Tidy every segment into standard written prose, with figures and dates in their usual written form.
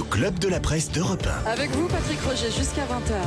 Le Club de la Presse d'Europe 1. Avec vous, Patrick Roger, jusqu'à 20h.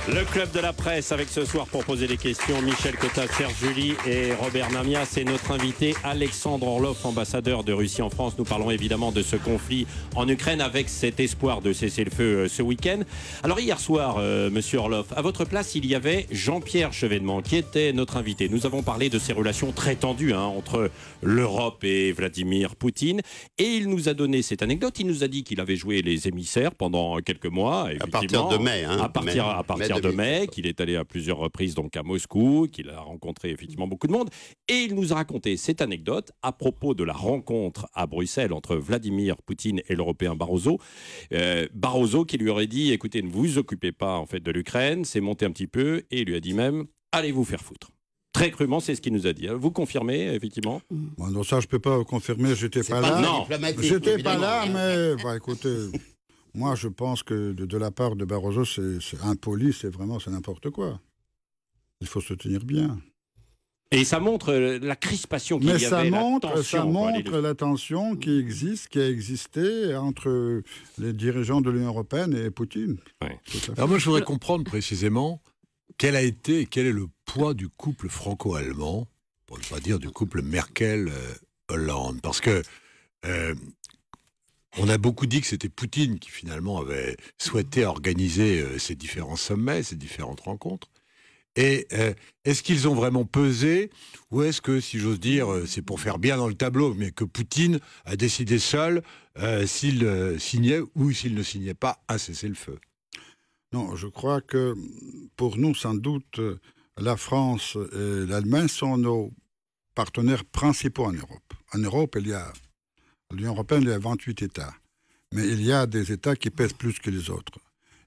Le Club de la Presse avec ce soir pour poser des questions Michel Cotta, Serge Julie et Robert Namias et notre invité Alexandre Orlov, ambassadeur de Russie en France. Nous parlons évidemment de ce conflit en Ukraine avec cet espoir de cesser le feu ce week-end. Alors hier soir, monsieur Orlov, à votre place il y avait Jean-Pierre Chevènement qui était notre invité. Nous avons parlé de ces relations très tendues entre l'Europe et Vladimir Poutine et il nous a donné cette anecdote. Il nous a dit qu'il avait joué les émissaires pendant quelques mois. À partir de mai. À partir de mai, qu'il est allé à plusieurs reprises donc à Moscou, qu'il a rencontré effectivement beaucoup de monde. Et il nous a raconté cette anecdote à propos de la rencontre à Bruxelles entre Vladimir Poutine et l'Européen Barroso. Barroso qui lui aurait dit, écoutez, ne vous occupez pas en fait de l'Ukraine, c'est monté un petit peu, et il lui a dit même, allez vous faire foutre. Très crûment, c'est ce qu'il nous a dit. Vous confirmez, effectivement? Bon, non, ça, je ne peux pas confirmer, j'étais pas là. Non, j'étais pas là, mais bah, écoutez... Moi, je pense que de la part de Barroso, c'est impoli, c'est n'importe quoi. Il faut se tenir bien. Et ça montre la crispation qu'il y avait, ça montre la tension qui existe, qui a existé entre les dirigeants de l'Union européenne et Poutine. Ouais. Alors moi, je voudrais comprendre précisément quel a été et quel est le poids du couple franco-allemand, pour ne pas dire du couple Merkel-Hollande. Parce que... on a beaucoup dit que c'était Poutine qui finalement avait souhaité organiser ces différents sommets, ces différentes rencontres. Et est-ce qu'ils ont vraiment pesé, ou est-ce que, si j'ose dire, c'est pour faire bien dans le tableau, mais que Poutine a décidé seul s'il signait ou s'il ne signait pas un cessez-le-feu? Non, je crois que pour nous, sans doute, la France et l'Allemagne sont nos partenaires principaux en Europe. En Europe, l'Union européenne, il y a 28 États. Mais il y a des États qui pèsent plus que les autres.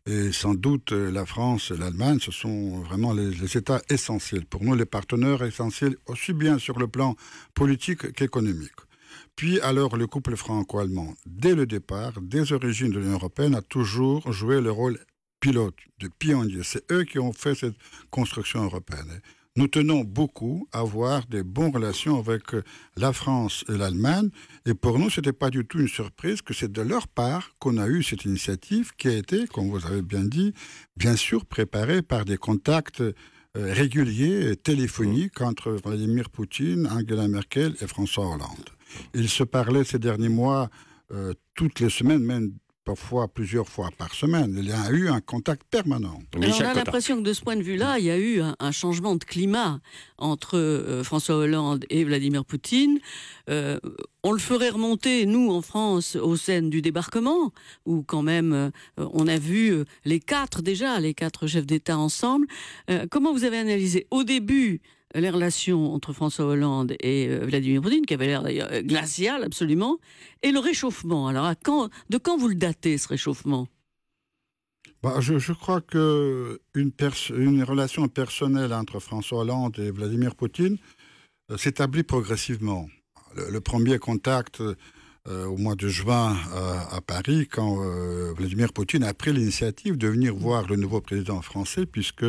Et sans doute, la France et l'Allemagne, ce sont vraiment les États essentiels. Pour nous, les partenaires essentiels, aussi bien sur le plan politique qu'économique. Puis alors, le couple franco-allemand, dès le départ, des origines de l'Union européenne, a toujours joué le rôle pilote, de pionnier. C'est eux qui ont fait cette construction européenne. Nous tenons beaucoup à avoir des bonnes relations avec la France et l'Allemagne. Et pour nous, ce n'était pas du tout une surprise que c'est de leur part qu'on a eu cette initiative qui a été, comme vous avez bien dit, bien sûr préparée par des contacts réguliers et téléphoniques entre Vladimir Poutine, Angela Merkel et François Hollande. Ils se parlaient ces derniers mois toutes les semaines, même parfois plusieurs fois par semaine. Il y a eu un contact permanent. Alors, on a l'impression que de ce point de vue-là, il y a eu un changement de climat entre François Hollande et Vladimir Poutine. On le ferait remonter, nous, en France, aux scènes du débarquement, où quand même, on a vu les quatre chefs d'État ensemble. Comment vous avez analysé au début les relations entre François Hollande et Vladimir Poutine, qui avait l'air d'ailleurs glacial absolument, et le réchauffement. Alors, de quand vous le datez, ce réchauffement? Je crois qu'une relation personnelle entre François Hollande et Vladimir Poutine s'établit progressivement. Le premier contact au mois de juin à Paris, quand Vladimir Poutine a pris l'initiative de venir voir le nouveau président français, puisque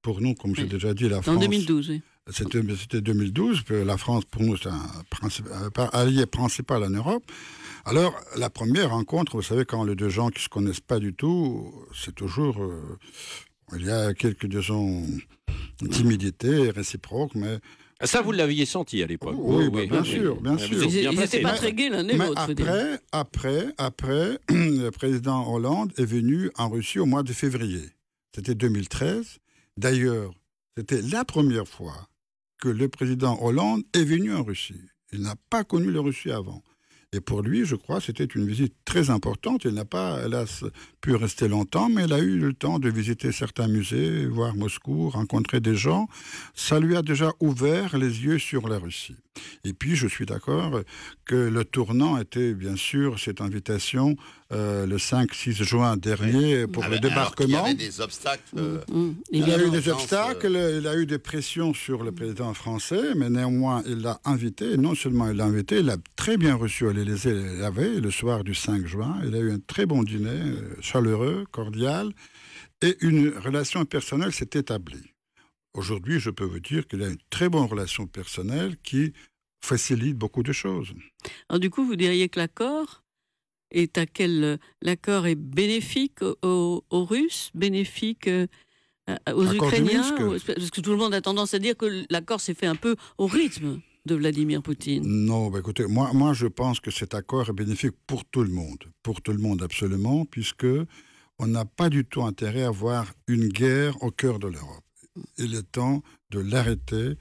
pour nous, comme j'ai déjà dit, la France... En 2012, oui. C'était 2012, la France, pour nous, c'est un allié principal en Europe. Alors, la première rencontre, vous savez, quand les deux gens qui ne se connaissent pas du tout, c'est toujours... il y a quelques, disons, timidités réciproques, mais... Ça, vous l'aviez senti à l'époque? Oui, bien sûr. Ils n'étaient pas très gais l'un et l'autre. Après, le président Hollande est venu en Russie au mois de février. C'était 2013. D'ailleurs, c'était la première fois que le président Hollande est venu en Russie. Il n'a pas connu la Russie avant. Et pour lui, je crois, c'était une visite très importante. Il n'a pas, hélas, pu rester longtemps, mais il a eu le temps de visiter certains musées, voir Moscou, rencontrer des gens. Ça lui a déjà ouvert les yeux sur la Russie. Et puis, je suis d'accord que le tournant était, bien sûr, cette invitation le 5-6 juin dernier pour le débarquement. Il y avait des obstacles. Il y a eu des obstacles, il a eu des pressions sur le président français, mais néanmoins, il l'a invité. Et non seulement il l'a invité, il l'a très bien reçu à l'Élysée la veille, le soir du 5 juin. Il a eu un très bon dîner, chaleureux, cordial, et une relation personnelle s'est établie. Aujourd'hui, je peux vous dire qu'il a une très bonne relation personnelle qui facilite beaucoup de choses. Alors du coup, vous diriez que l'accord l'accord est bénéfique aux Russes, bénéfique aux L'accord de Ukrainiens, Minsk. parce que tout le monde a tendance à dire que l'accord s'est fait un peu au rythme de Vladimir Poutine. Non, écoutez, moi je pense que cet accord est bénéfique pour tout le monde absolument, puisque on n'a pas du tout intérêt à avoir une guerre au cœur de l'Europe. Il est temps de l'arrêter.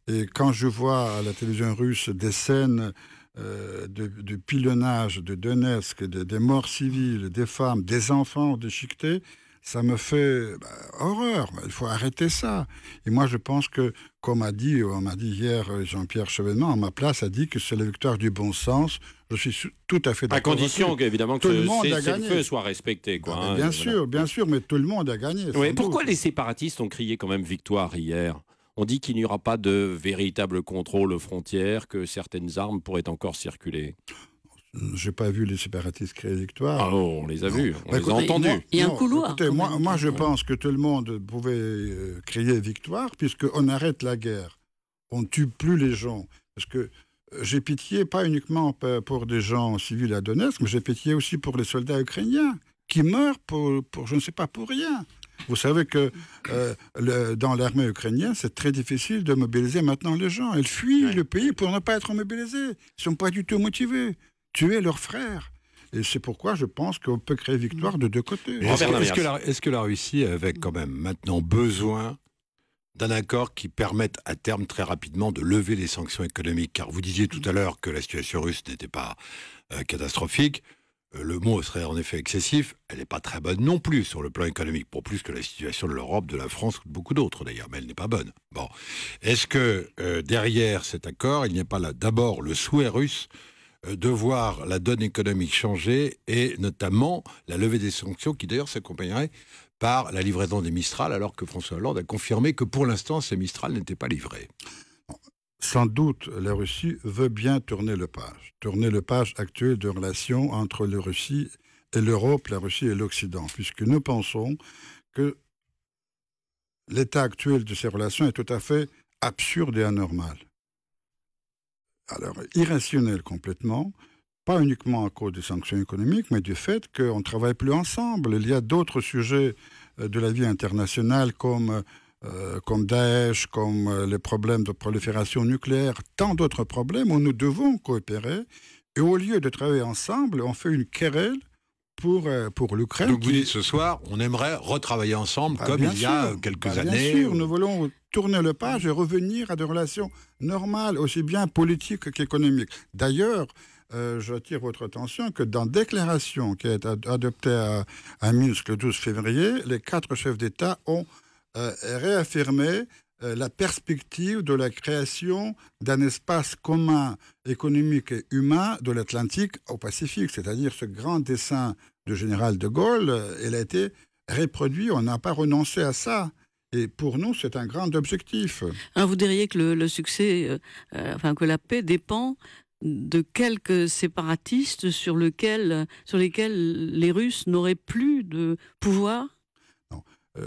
Et quand je vois à la télévision russe des scènes de pilonnage de Donetsk, des morts civiles, des femmes, des enfants déchiquetés, ça me fait horreur. Il faut arrêter ça. Et moi, je pense que, comme on m'a dit hier Jean-Pierre Chevènement, à ma place, a dit que c'est la victoire du bon sens. Je suis tout à fait d'accord. À condition évidemment que le cessez-le-feu soit respecté. Quoi, bien sûr, mais tout le monde a gagné. Oui, pourquoi les séparatistes ont crié quand même victoire hier ? On dit qu'il n'y aura pas de véritable contrôle aux frontières, que certaines armes pourraient encore circuler. Je n'ai pas vu les séparatistes crier victoire. Ah, on les a vus, on les a entendus. Il y a un couloir. Écoutez, moi, je pense que tout le monde pouvait crier victoire, puisqu'on arrête la guerre. On ne tue plus les gens. Parce que j'ai pitié, pas uniquement pour des gens civils à Donetsk, mais j'ai pitié aussi pour les soldats ukrainiens, qui meurent pour je ne sais pas, pour rien. Vous savez que dans l'armée ukrainienne, c'est très difficile de mobiliser maintenant les gens. Ils fuient le pays pour ne pas être mobilisés. Ils ne sont pas du tout motivés. Tuer leurs frères. Et c'est pourquoi je pense qu'on peut créer victoire de deux côtés. Est-ce que la Russie avait quand même maintenant besoin d'un accord qui permette à terme très rapidement de lever les sanctions économiques? Car vous disiez tout à l'heure que la situation russe n'était pas catastrophique. Le mot serait en effet excessif. Elle n'est pas très bonne non plus sur le plan économique, pour plus que la situation de l'Europe, de la France ou de beaucoup d'autres d'ailleurs, mais elle n'est pas bonne. Bon. Est-ce que derrière cet accord, il n'y a pas là d'abord le souhait russe de voir la donne économique changer et notamment la levée des sanctions qui d'ailleurs s'accompagnerait par la livraison des Mistral, alors que François Hollande a confirmé que pour l'instant ces Mistral n'étaient pas livrés? Sans doute, la Russie veut bien tourner le page actuel de relations entre la Russie et l'Europe, la Russie et l'Occident, puisque nous pensons que l'état actuel de ces relations est tout à fait absurde et anormal. Alors, irrationnel complètement, pas uniquement à cause des sanctions économiques, mais du fait qu'on ne travaille plus ensemble. Il y a d'autres sujets de la vie internationale comme Daesh, comme les problèmes de prolifération nucléaire, tant d'autres problèmes où nous devons coopérer. Et au lieu de travailler ensemble, on fait une querelle pour l'Ukraine. Donc vous dites ce soir, on aimerait retravailler ensemble comme il y a quelques années. Bien sûr, nous voulons tourner le page et revenir à des relations normales, aussi bien politiques qu'économiques. D'ailleurs, j'attire votre attention que dans la déclaration qui a été adoptée à Minsk le 12 février, les 4 chefs d'État ont réaffirmé la perspective de la création d'un espace commun économique et humain de l'Atlantique au Pacifique, c'est-à-dire ce grand dessein du général de Gaulle, il a été reproduit, on n'a pas renoncé à ça. Et pour nous, c'est un grand objectif. Alors vous diriez que le succès, que la paix dépend de quelques séparatistes sur lesquels les Russes n'auraient plus de pouvoir?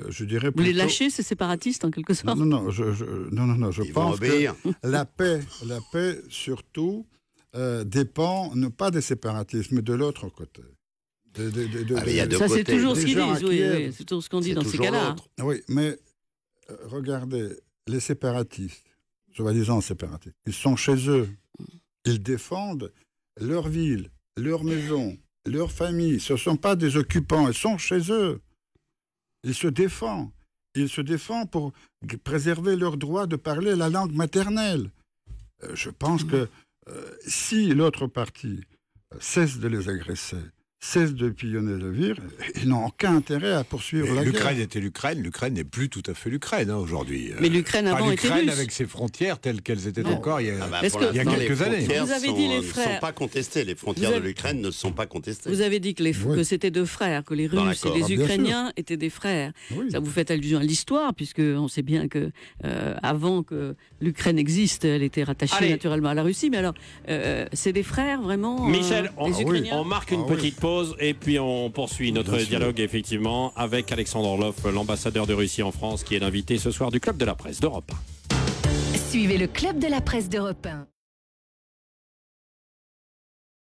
Je dirais plutôt... Vous les lâchez, ces séparatistes, en quelque sorte? Non, je pense que la paix surtout, dépend, non pas des séparatistes, mais de l'autre côté. Ça, c'est toujours ce qu'ils disent, oui, c'est toujours ce qu'on dit dans ces cas-là. Oui, mais regardez, les séparatistes, soi-disant séparatistes, ils sont chez eux. Ils défendent leur ville, leur maison, leur famille. Ce ne sont pas des occupants, ils sont chez eux. Ils se défendent. Ils se défendent pour préserver leur droit de parler la langue maternelle. Je pense que si l'autre partie cesse de les agresser, cesse de pillonner le vire, ils n'ont aucun intérêt à poursuivre la guerre. L'Ukraine était l'Ukraine, l'Ukraine n'est plus tout à fait l'Ukraine aujourd'hui. Mais l'Ukraine avant était russe. Avec ses frontières telles qu'elles étaient encore il y a quelques années. Vous avez dit les frères. Ne sont pas contestées. Les frontières de l'Ukraine ne sont pas contestées. Vous avez dit que c'était deux frères, que les Russes et les Ukrainiens étaient des frères. Oui. Ça vous fait allusion à l'histoire, puisque on sait bien que avant que l'Ukraine existe, elle était rattachée naturellement à la Russie. Mais alors, c'est des frères vraiment. Michel, on marque une petite pause. Et puis on poursuit notre dialogue effectivement avec Alexandre Orlov, l'ambassadeur de Russie en France, qui est l'invité ce soir du Club de la Presse d'Europe 1. Suivez le Club de la Presse d'Europe 1.